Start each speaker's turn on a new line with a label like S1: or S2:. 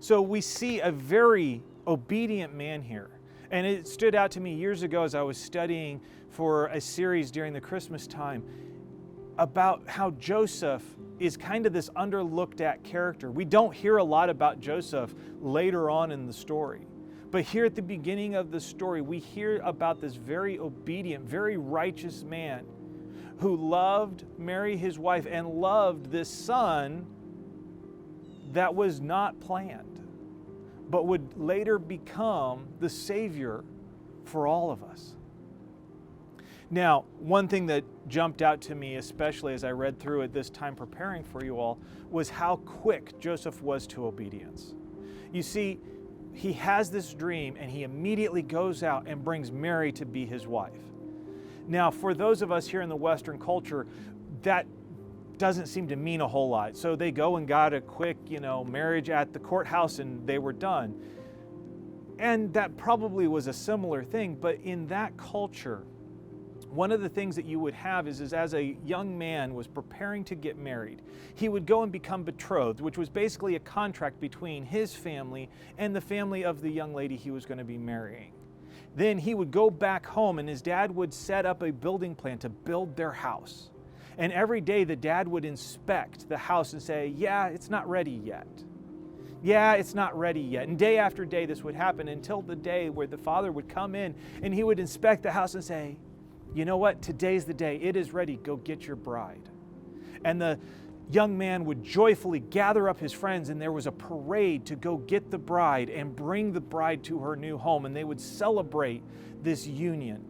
S1: So we see a very obedient man here. And it stood out to me years ago as I was studying for a series during the Christmas time about how Joseph is kind of this underlooked at character. We don't hear a lot about Joseph later on in the story. But here at the beginning of the story, we hear about this very obedient, very righteous man who loved Mary, his wife, and loved this son that was not planned, but would later become the Savior for all of us. Now, one thing that jumped out to me, especially as I read through it this time preparing for you all, was how quick Joseph was to obedience. You see, he has this dream and he immediately goes out and brings Mary to be his wife. Now, for those of us here in the Western culture, that doesn't seem to mean a whole lot. So they go and got a quick, marriage at the courthouse and they were done. And that probably was a similar thing, but in that culture, one of the things that you would have is as a young man was preparing to get married, he would go and become betrothed, which was basically a contract between his family and the family of the young lady he was going to be marrying. Then he would go back home and his dad would set up a building plan to build their house. And every day the dad would inspect the house and say, yeah, it's not ready yet. Yeah, it's not ready yet. And day after day this would happen until the day where the father would come in and he would inspect the house and say, you know what, today's the day, it is ready, go get your bride. And the young man would joyfully gather up his friends and there was a parade to go get the bride and bring the bride to her new home, and they would celebrate this union.